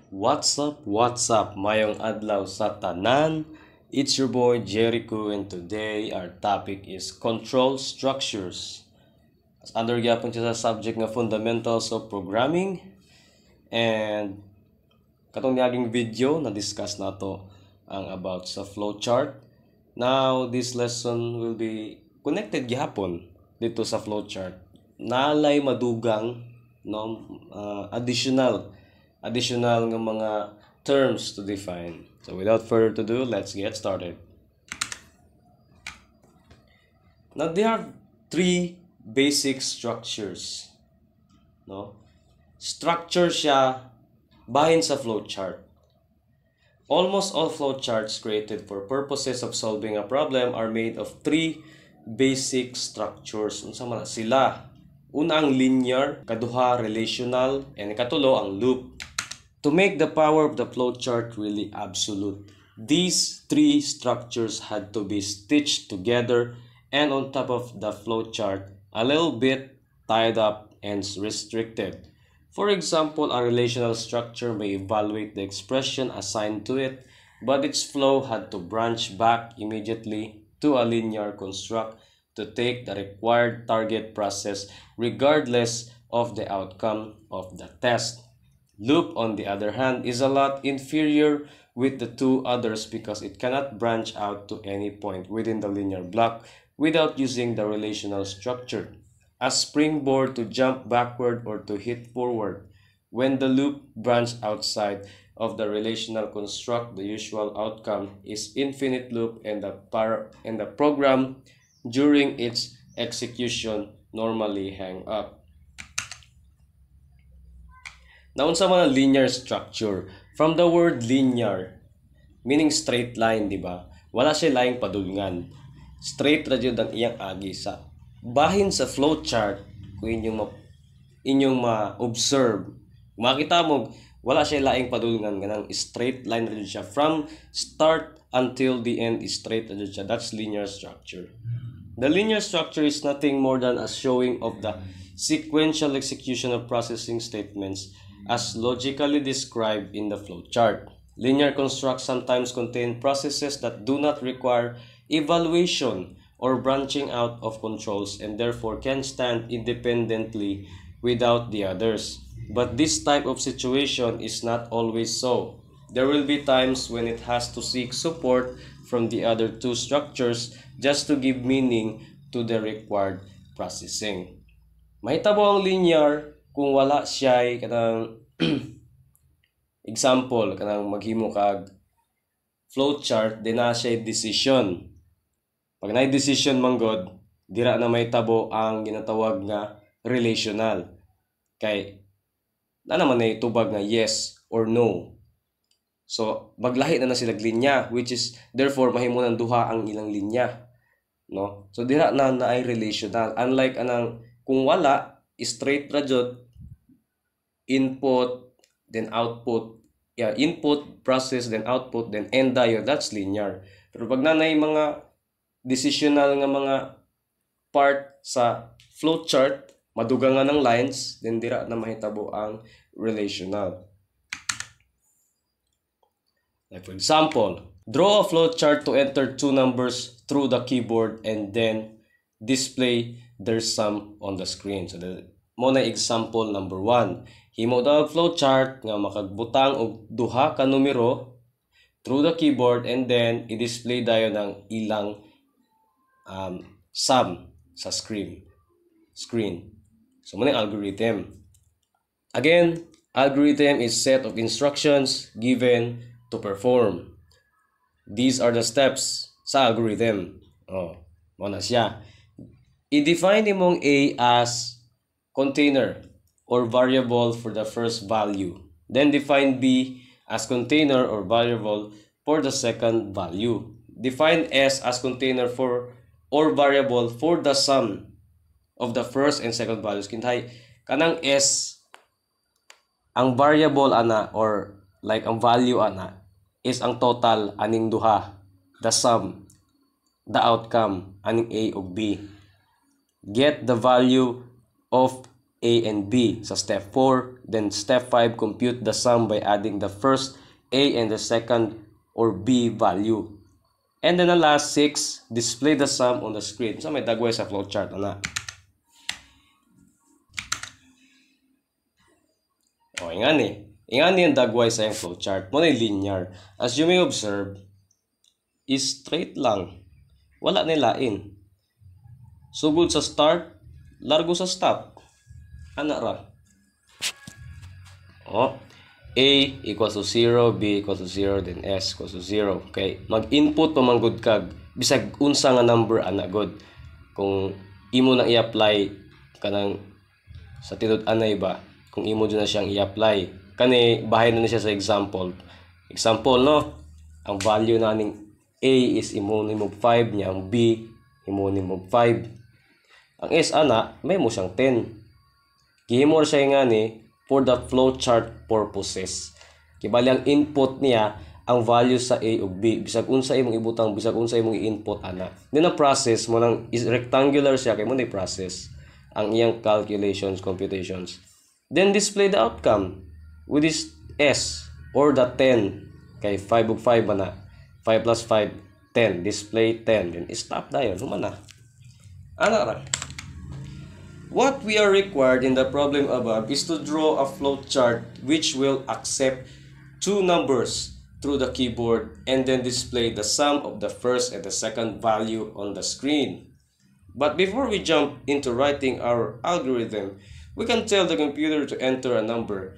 What's up? What's up? Mayong adlaw sa tanan. It's your boy Jericho and today our topic is control structures. As under gyapon siya sa subject nga fundamentals of programming and katong niaging video na discuss nato ang about sa flowchart. Now this lesson will be connected gyapon dito sa flowchart. Nalay madugang additional nga mga terms to define. So without further ado, let's get started. Now there are three basic structures. Structure siya bahin sa flowchart. Almost all flowcharts created for purposes of solving a problem are made of three basic structures. Unsa man sila? Una ang linear, kaduha relational, and katulo ang loop. To make the power of the flowchart really absolute, these three structures had to be stitched together and on top of the flowchart a little bit tied up and restricted. For example, a relational structure may evaluate the expression assigned to it, but its flow had to branch back immediately to a linear construct to take the required target process regardless of the outcome of the test. Loop, on the other hand, is a lot inferior with the two others because it cannot branch out to any point within the linear block without using the relational structure, a springboard to jump backward or to hit forward. When the loop branches outside of the relational construct, the usual outcome is infinite loop and the program during its execution normally hang up. Now, unsa man ang linear structure? From the word linear, meaning straight line, di ba? Wala siya laing padulngan. Straight ra jud ang iyang agi sa bahin sa flowchart. Kung inyong ma-observe, makita mo wala siya laing padulngan, ganang straight line ra jud siya from start until the end is straight ra jud siya. That's linear structure. The linear structure is nothing more than a showing of the sequential execution of processing statements as logically described in the flowchart. Linear constructs sometimes contain processes that do not require evaluation or branching out of controls and therefore can stand independently without the others. But this type of situation is not always so. There will be times when it has to seek support from the other two structures just to give meaning to the required processing. Mahitabo ang linear kung wala siya kanang example kanang maghimo kag flowchart din na siya decision. Pag na decision manggod, dira na may tabo ang ginatawag nga relational. Kay na naman ay tubag nga yes or no. So maglahi na sila linya, which is therefore mahimo nang duha ang ilang linya, no? So dira na ay relational. Unlike anang kung wala straight ra jud, input then output, input process then output then end dayon, that's linear. Pero pag nanay mga decisional nga mga part sa flowchart, madugang nga ng lines, then dira na mahitabo ang relational. Like for example, draw a flowchart to enter two numbers through the keyboard and then display their sum on the screen. So mo na example number 1. Himo daw flowchart nga makagbutang og duha ka numero through the keyboard and then i-display dayon ang ilang sum sa screen. So mo na algorithm. Again, algorithm is set of instructions given to perform. These are the steps sa algorithm. Mo na siya. I-define imong A as container or variable for the first value. Then define B as container or variable for the second value. Define S as container for or variable for the sum of the first and second values. Kintay kanang S ang variable ana or like ang value ana is ang total aning duha, the sum, the outcome aning A ug B. Get the value of A and B sa step 4. Then step 5, compute the sum by adding the first A and the second or B value. And then the last 6, display the sum on the screen. So may dagway sa flowchart ana. O, ingani yung dagway sa yung flowchart. Muna yung linear. As you may observe, is straight lang. Wala nilain. Sugod sa start, largo sa stop. Ana ra. O, A equals to 0, B equals to 0, then S equals to 0. Okay, mag-input pa man gud kag bisag unsa nga number ana god. Kung imo na i-apply kanang sa tinud-anay ba, kung imo na siyang i-apply, kani bahay na siya sa example. Example no, ang value na ning A is imo nimo 5 niya, ang B imo nimo 5. Ang S ana may mo siyang 10. Gihimo siya nga ni for the flowchart purposes. Kibali ang input niya ang value sa A ug B. Bisag unsa imong ibutang, bisag unsa imong i-input ana. Then ang process mo nang is rectangular siya kay mo na process ang iyang calculations, computations. Then display the outcome with this S or the 10 kay 5 ug 5 ana. 5 plus 5 10, display 10. Then stop dayon humana. Ana ra. What we are required in the problem above is to draw a flowchart which will accept two numbers through the keyboard and then display the sum of the first and the second value on the screen. But before we jump into writing our algorithm, we can tell the computer to enter a number,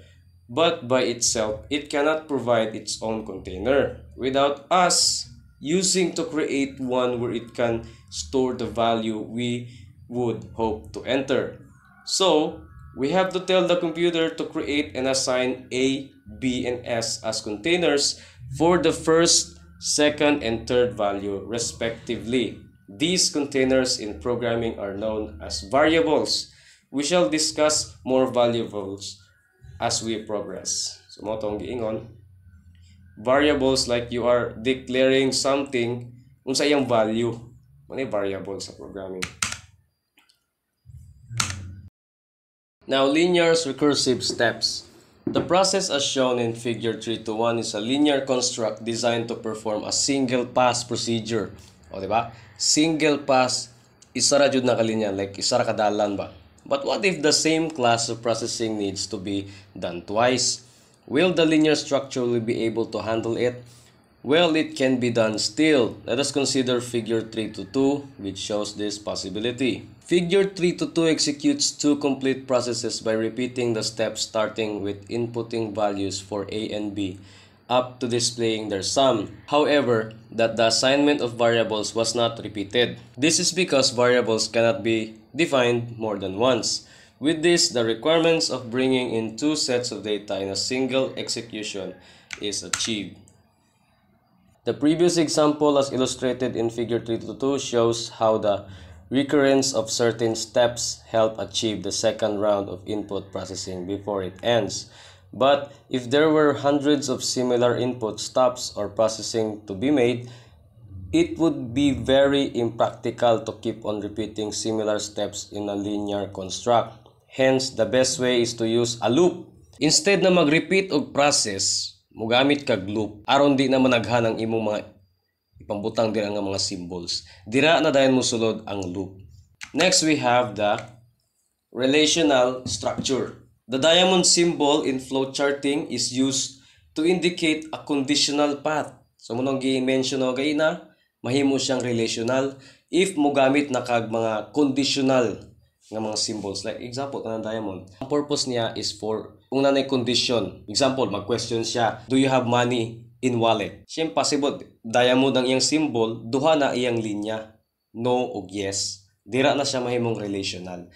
but by itself, it cannot provide its own container without us using to create one where it can store the value we would hope to enter. So, we have to tell the computer to create and assign A, B, and S as containers for the first, second, and third value respectively. These containers in programming are known as variables. We shall discuss more variables as we progress. So, mo tong giingon. Variables like you are declaring something unsa iyang value. Muna variables sa programming. Now, linear recursive steps. The process as shown in figure 3:1 is a linear construct designed to perform a single pass procedure. O, diba? Single pass, isa ra jud na kalinya, like isa ra kadalan ba? But what if the same class of processing needs to be done twice? Will the linear structure be able to handle it? Well, it can be done still. Let us consider figure 3:2, which shows this possibility. Figure 3:2 executes two complete processes by repeating the steps starting with inputting values for A and B up to displaying their sum. However, that the assignment of variables was not repeated. This is because variables cannot be defined more than once. With this, the requirements of bringing in two sets of data in a single execution is achieved. The previous example as illustrated in figure 3:2 shows how the recurrence of certain steps help achieve the second round of input processing before it ends. But if there were hundreds of similar input stops or processing to be made, it would be very impractical to keep on repeating similar steps in a linear construct. Hence, the best way is to use a loop. Instead na mag-repeat og process, mugamit kag loop aron di na managhan ang imong mga ipambutang dira nga mga symbols. Dira na dayon mosulod ang loop. Next, we have the relational structure. The diamond symbol in flowcharting is used to indicate a conditional path. So munong gi-mention o gayna, mahimo siyang relational if mogamit na kag mga conditional nga mga symbols. Like example kanang diamond. Ang purpose niya is for kung nanay condition. Example, mag-question siya, do you have money in wallet? Siyempre possible, diamond ang iyang symbol, duha na iyang linya, no ug yes. Dira na siya mahimong relational.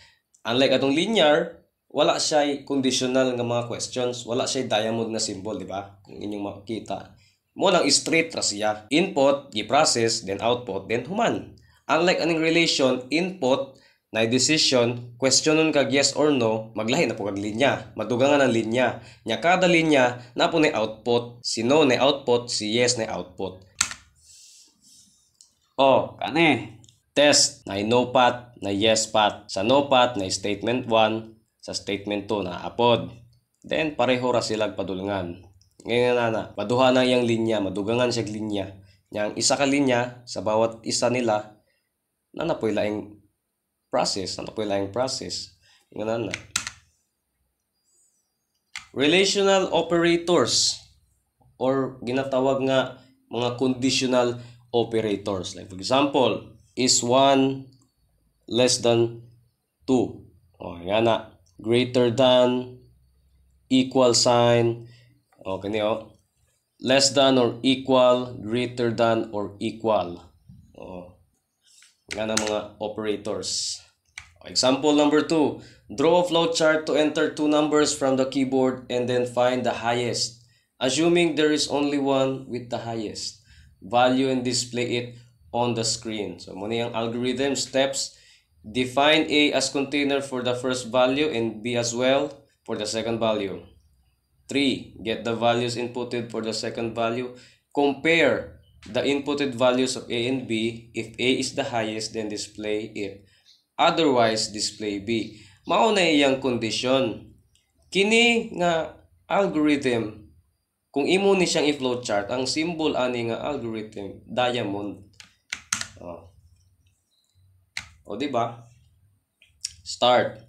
Unlike atong linear, wala siya conditional nga mga questions, wala siya diamond na symbol, di ba? Kung inyong makita. Mo lang straight ra siya. Input, i-process, then output, then human. Unlike aning relation, input, na decision, questionon kag yes or no, maglahi na po kag linya. Madugangan ang linya. Nya kada linya na po na output. Si no na output, si yes na output. O, kani. Test na no path, na yes path. Sa no path na statement 1, sa statement 2 na apod. Then pareho ra sila padulngan. Ngayon na paduha na iyang linya, madugangan siya linya. Yang isa ka linya sa bawat isa nila na napoy laing process, Ngayon na. Relational operators or ginatawag nga mga conditional operators. Like for example, is 1 less than 2. Yan na. Greater than, equal sign, less than or equal, greater than or equal. Yan ang mga operators. Example number 2. Draw a flowchart to enter two numbers from the keyboard and then find the highest, assuming there is only one with the highest value, and display it on the screen. So muna yung algorithm steps. Define A as container for the first value and B as well for the second value. 3. Get the values inputted for the second value. Compare the inputted values of A and B. If A is the highest, then display it. Otherwise, display B. Mao na iyang kondisyon. Kini nga algorithm, kung imo ni siyang i-flowchart, ang symbol ani nga algorithm, diamond. O diba? Start.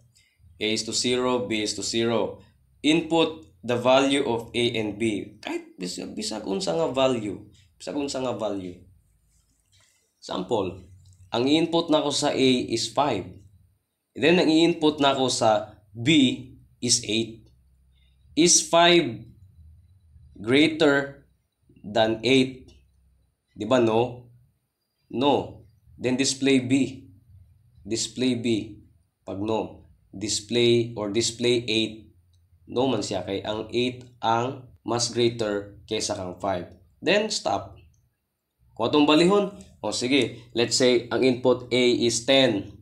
A is to 0, B is to 0. Input the value of A and B. Kahit bisag unsa nga value. Sample. Ang input nako sa A is 5. And then ang i-input nako sa B is 8. Is 5 greater than 8? Diba no? No. Then display B. Pag no. Display 8. No man siya kay ang 8 ang mas greater kaysa kang 5. Then stop. Kung atong balihon, sige, let's say ang input A is 10.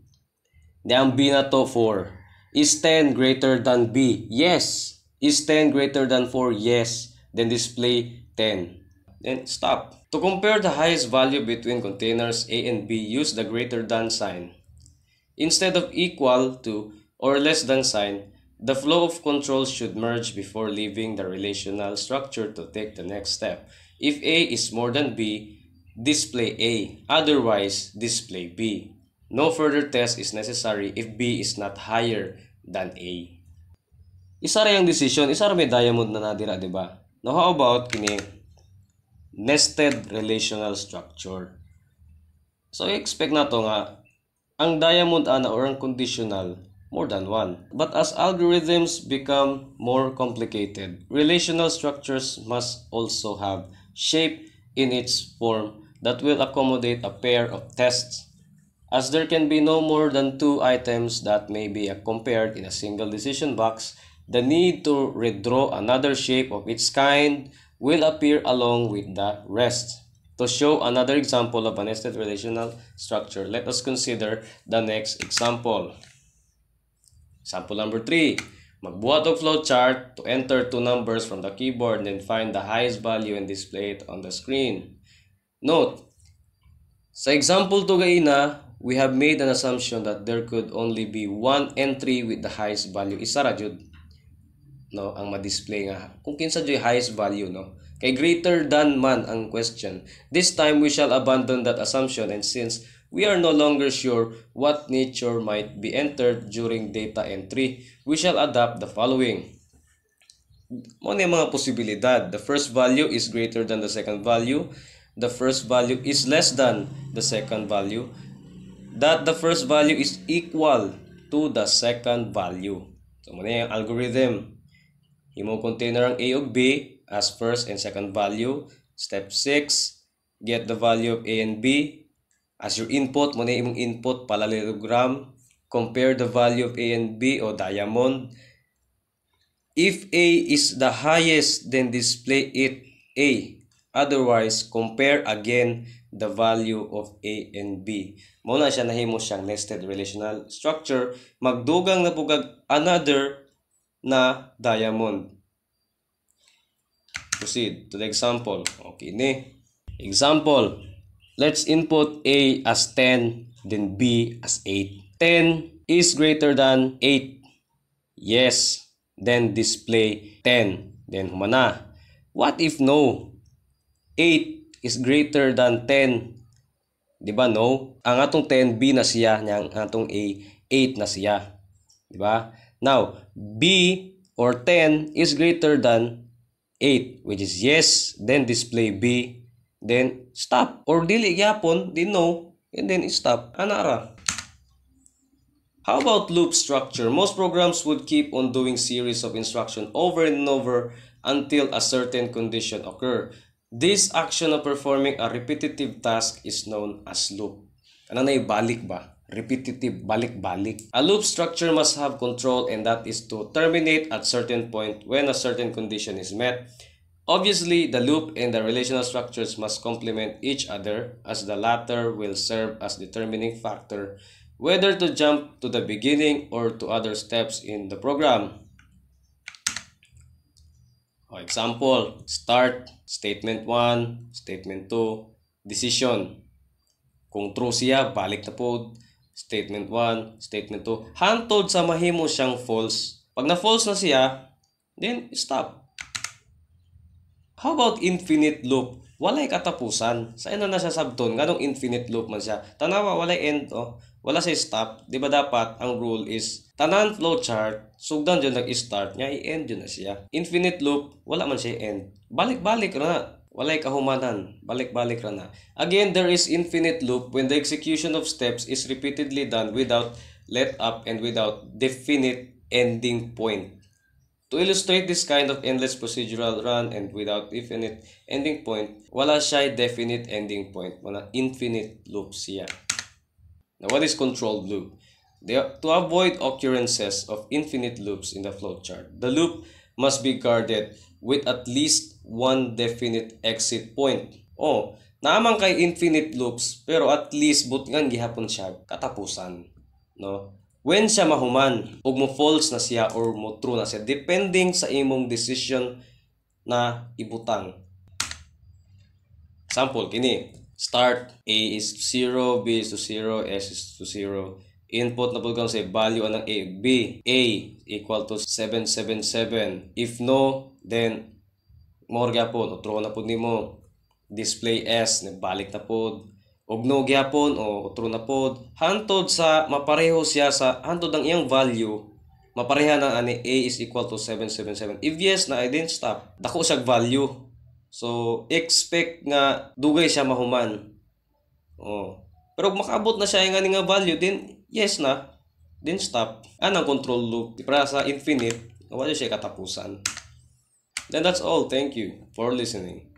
Then ang B na to 4. Is 10 greater than B? Yes. Is 10 greater than 4? Yes. Then display 10. Then stop. To compare the highest value between containers A and B, use the greater than sign. Instead of equal to or less than sign, the flow of controls should merge before leaving the relational structure to take the next step. If A is more than B, display A. Otherwise, display B. No further test is necessary if B is not higher than A. Isa ra yung decision, isa ra may diamond na nadira, diba? Now how about kini nested relational structure? So expect na to nga ang diamond ana or ang conditional more than one. But as algorithms become more complicated, relational structures must also have shape in its form that will accommodate a pair of tests. As there can be no more than two items that may be compared in a single decision box, the need to redraw another shape of its kind will appear along with the rest. To show another example of a nested relational structure, let us consider the next example. Example number 3. Magbuhat og flowchart to enter two numbers from the keyboard and then find the highest value and display it on the screen. Note, sa example to gaina, we have made an assumption that there could only be one entry with the highest value. Isa ra jud no ang ma-display nga kung kinsa jud highest value, no, kay greater than man ang question. This time we shall abandon that assumption, and since we are no longer sure what nature might be entered during data entry, we shall adopt the following. Mo ni mga posibilidad. The first value is greater than the second value. The first value is less than the second value. That the first value is equal to the second value. So mo ni ang algorithm. Himo container ang A ug B as first and second value. Step 6, get the value of A and B as your input. Mo na imong input parallelogram. Compare the value of A and B o diamond. If A is the highest, then display it A. Otherwise, compare again the value of A and B. Mo na siya nahimo siyang nested relational structure. Magdugang na pugag another na diamond. Proceed to the example. Okay ni. Example. Let's input A as 10, then B as 8. 10 is greater than 8. Yes. Then display 10. Then humana. What if no? 8 is greater than 10. Diba no? Ang atong 10 B na siya, ang atong A 8 na siya. Diba? Now, B or 10 is greater than 8, which is yes, then display B, then stop. Or dili gyapon, di no, and then stop. Anara. How about loop structure? Most programs would keep on doing series of instruction over and over until a certain condition occur. This action of performing a repetitive task is known as loop. Ano na balik ba? Repetitive, balik-balik. A loop structure must have control, and that is to terminate at certain point when a certain condition is met. Obviously, the loop and the relational structures must complement each other, as the latter will serve as determining factor whether to jump to the beginning or to other steps in the program. Example, start, statement 1, statement 2, decision. Kung true siya, balik na po. Statement 1, statement 2. Hantod sa mahimo siyang false. Pag na-false na siya, then stop. How about infinite loop? Walay katapusan. Sa ina na siya sabton, ganong infinite loop man siya. Tanawa, walay end, oh. Wala siya stop. Di ba dapat ang rule is tanan flowchart, sugdan dyan nag-start niya, i-end dyan na siya. Infinite loop, wala man siya end. Balik-balik na. Walay kahumanan. Balik-balik na. Again, there is infinite loop when the execution of steps is repeatedly done without let up and without definite ending point. To illustrate this kind of endless procedural run and without definite ending point, wala siya definite ending point. Wala infinite loop siya. Now, what is controlled loop? To avoid occurrences of infinite loops in the flowchart, the loop must be guarded with at least one definite exit point. Oh, naamang kay infinite loops, pero at least butngan gihapon siya katapusan, no? When siya mahuman, ug mo false na siya or mo true na siya, depending sa imong decision na ibutang. Sample kini. Start, A is to 0, B is to 0, S is to 0. Input na po kang say value ng A. B, A equal to 777. If no, then more gyapon, o true na po nimo. Display S, balik na po. Og no gyapon, o true na po. Hantod sa mapareho siya sa, hantod ang iyang value, mapareha na ani A is equal to 777. If yes na, I didn't stop. Dako siya value. So, expect nga dugay siya mahuman. Oh. Pero kung makaabot na siya nga nga value, then yes na. Then stop. Anang control loop. Para sa infinite, wala siya katapusan. Then that's all. Thank you for listening.